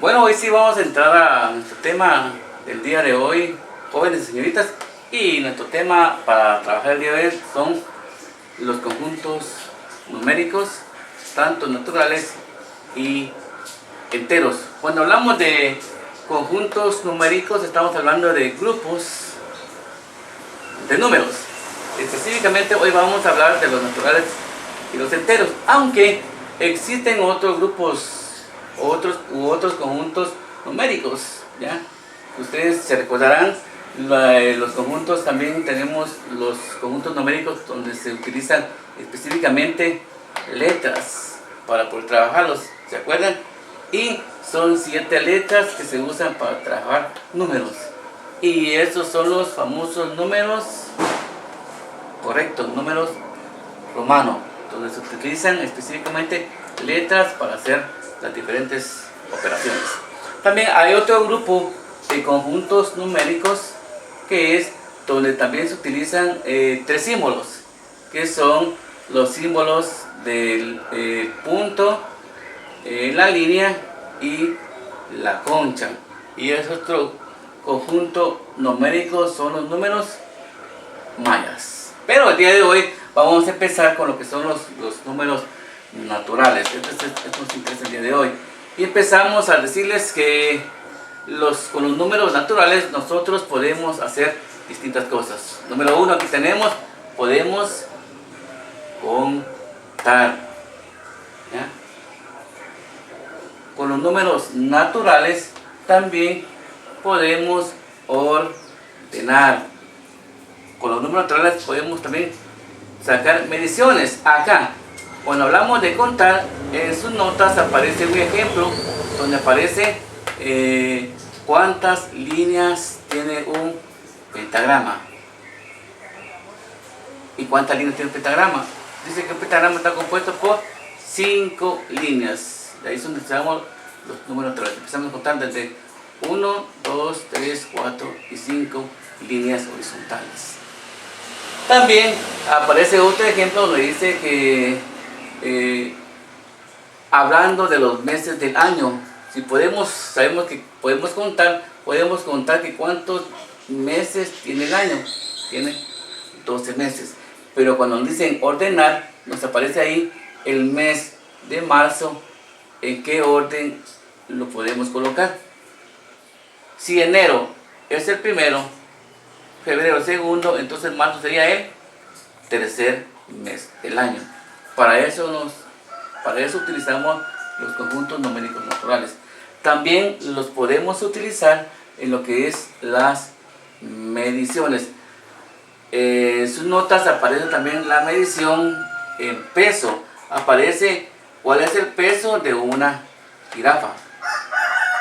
Bueno, hoy sí vamos a entrar a nuestro tema del día de hoy, jóvenes y señoritas, y nuestro tema para trabajar el día de hoy son los conjuntos numéricos, tanto naturales y enteros. Cuando hablamos de conjuntos numéricos estamos hablando de grupos de números. Específicamente hoy vamos a hablar de los naturales y los enteros, aunque existen otros grupos otros conjuntos numéricos, ¿ya? Ustedes se recordarán, los conjuntos, también tenemos los conjuntos numéricos donde se utilizan específicamente letras para poder trabajarlos, ¿se acuerdan? Y son 7 letras que se usan para trabajar números, y esos son los famosos números, correctos, números romanos, donde se utilizan específicamente letras para hacer las diferentes operaciones. También hay otro grupo de conjuntos numéricos que es donde también se utilizan 3 símbolos, que son los símbolos del punto, la línea y la concha. Y es otro conjunto numérico, son los números mayas. Pero el día de hoy vamos a empezar con lo que son los números naturales. Esto nos interesa el día de hoy. Y empezamos a decirles que con los números naturales nosotros podemos hacer distintas cosas. Número 1, aquí tenemos, podemos contar, ¿ya? Con los números naturales también podemos ordenar. Con los números naturales podemos también sacar mediciones. Acá, cuando hablamos de contar, en sus notas aparece un ejemplo donde aparece cuántas líneas tiene un pentagrama y cuántas líneas tiene un pentagrama. Dice que un pentagrama está compuesto por 5 líneas. De ahí son donde usamos los números naturales. Empezamos a contar desde 1, 2, 3, 4 y 5 líneas horizontales. También aparece otro ejemplo donde dice que hablando de los meses del año, si sabemos que podemos contar que cuántos meses tiene el año. Tiene 12 meses. Pero cuando nos dicen ordenar, nos aparece ahí el mes de marzo, en qué orden lo podemos colocar. Si enero es el primero, febrero el segundo, entonces marzo sería el tercer mes del año. Para eso utilizamos los conjuntos numéricos naturales. También los podemos utilizar en lo que es las mediciones. En sus notas aparece también la medición en peso. Aparece cuál es el peso de una jirafa,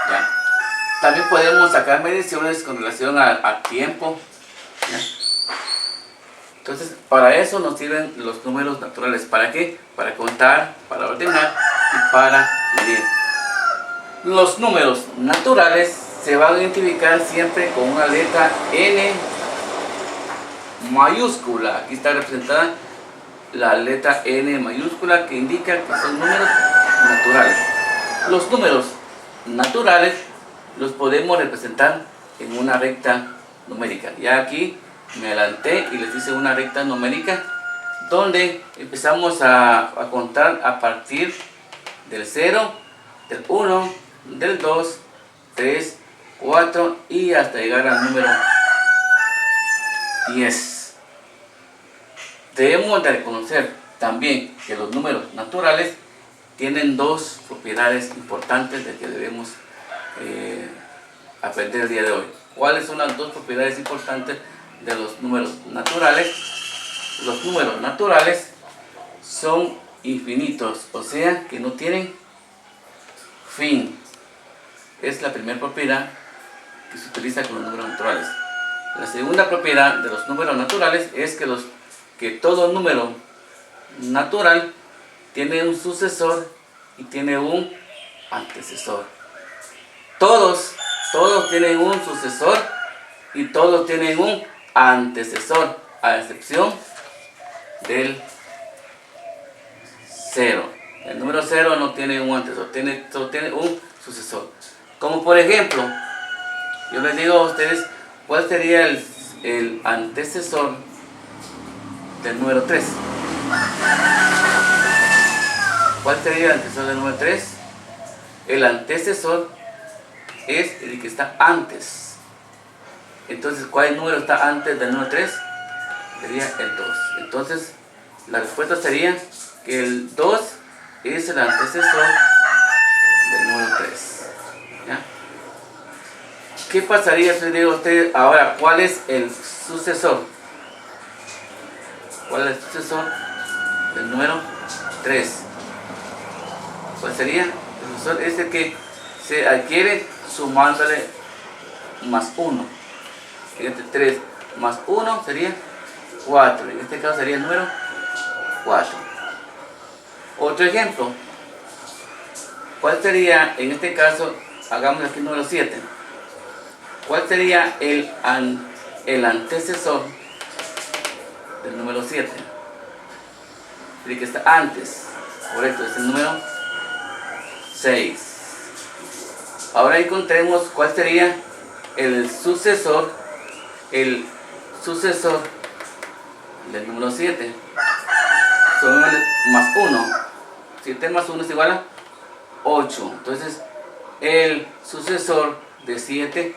¿ya? También podemos sacar mediciones con relación al tiempo, ¿ya? Entonces, para eso nos sirven los números naturales. ¿Para qué? Para contar, para ordenar y para medir. Los números naturales se van a identificar siempre con una letra N mayúscula. Aquí está representada la letra N mayúscula, que indica que son números naturales. Los números naturales los podemos representar en una recta numérica. Ya aquí me adelanté y les hice una recta numérica donde empezamos a contar a partir del 0, del 1, del 2, 3, 4 y hasta llegar al número 10. Debemos de reconocer también que los números naturales tienen 2 propiedades importantes de que debemos aprender el día de hoy. ¿Cuáles son las 2 propiedades importantes de los números naturales? Los números naturales son infinitos, o sea que no tienen fin. Es la primera propiedad que se utiliza con los números naturales. La segunda propiedad de los números naturales es que todo número natural tiene un sucesor y tiene un antecesor. Todos tienen un sucesor y todos tienen un antecesor, a excepción del 0. El número 0 no tiene un antecesor, solo tiene un sucesor. Como por ejemplo, yo les digo a ustedes cuál sería el antecesor del número 3. ¿Cuál sería el antecesor del número 3? El antecesor es el que está antes. Entonces, ¿cuál número está antes del número 3? Sería el 2. Entonces, la respuesta sería que el 2 es el antecesor del número 3. ¿Ya? ¿Qué pasaría si le digo a ustedes ahora cuál es el sucesor? ¿Cuál es el sucesor del número 3? ¿Cuál sería? El sucesor es el que se adquiere sumándole más 1. En este 3 más 1 sería 4. En este caso sería el número 4. Otro ejemplo. ¿Cuál sería, en este caso, hagamos aquí el número 7? ¿Cuál sería el antecesor del número 7? El que está antes. Correcto, es el número 6. Ahora encontremos cuál sería el sucesor del número 7. Son más 1. 7 más 1 es igual a 8. Entonces, el sucesor de 7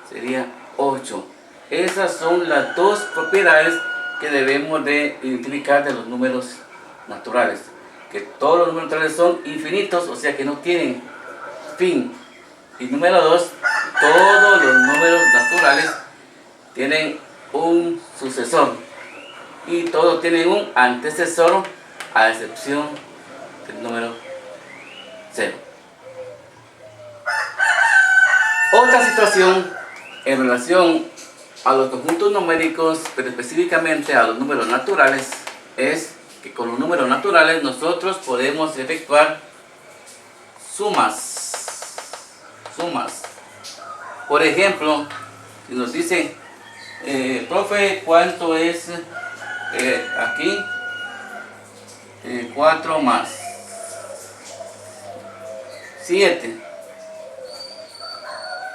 sería 8. Esas son las dos propiedades que debemos de identificar de los números naturales. Que todos los números naturales son infinitos, o sea que no tienen fin. Y número 2, todos los números naturales tienen un sucesor. Y todos tienen un antecesor, a excepción del número 0. Otra situación en relación a los conjuntos numéricos, pero específicamente a los números naturales, es que con los números naturales nosotros podemos efectuar sumas. Por ejemplo, si nos dicen, profe, ¿cuánto es aquí? 4 más 7.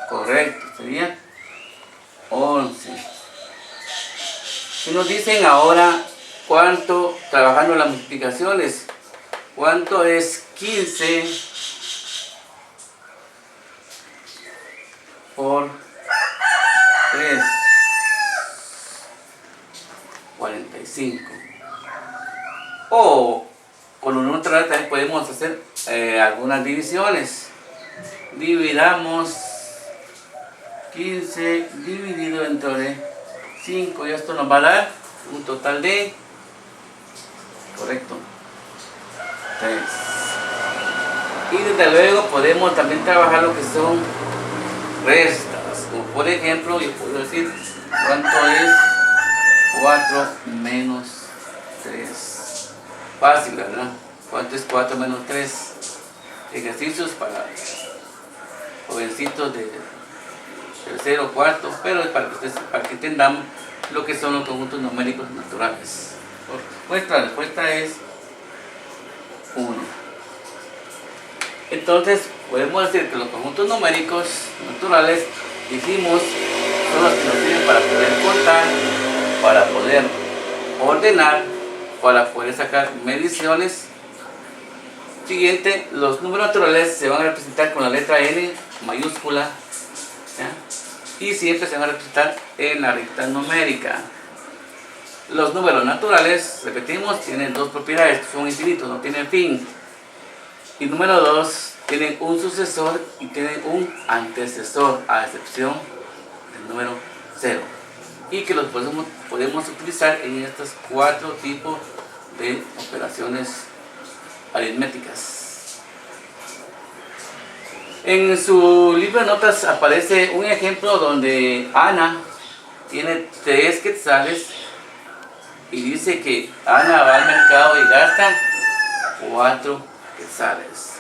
Correcto, sería 11. Si nos dicen ahora cuánto, trabajando las multiplicaciones, cuánto es 15 por 3, 45. O con un número también podemos hacer algunas divisiones. Dividamos 15 dividido entre 5, y esto nos va a dar un total de, correcto, 3. Y desde luego podemos también trabajar lo que son restas, como por ejemplo yo puedo decir cuánto es 4 menos 3. Fácil, ¿verdad? ¿Cuánto es 4 menos 3? Ejercicios para jovencitos de tercero, cuarto, pero es para que entendamos lo que son los conjuntos numéricos naturales. Nuestra respuesta es 1. Entonces, podemos decir que los conjuntos numéricos naturales, dijimos, son los que nos sirven para poder contar, para poder ordenar, para poder sacar mediciones. Siguiente, los números naturales se van a representar con la letra N mayúscula, ¿ya? Y siempre se van a representar en la recta numérica. Los números naturales, repetimos, tienen dos propiedades, son infinitos, no tienen fin. Y número 2, tienen un sucesor y tienen un antecesor, a excepción del número 0. Y que los podemos utilizar en estos 4 tipos de operaciones aritméticas. En su libro de notas aparece un ejemplo donde Ana tiene 3 quetzales y dice que Ana va al mercado y gasta 4 quetzales.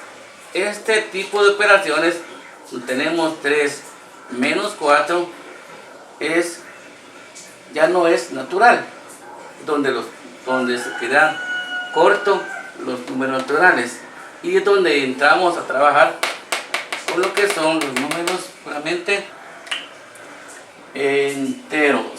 Este tipo de operaciones, tenemos 3 menos 4, ya no es natural, donde se quedan cortos los números naturales, y es donde entramos a trabajar por lo que son los números puramente enteros.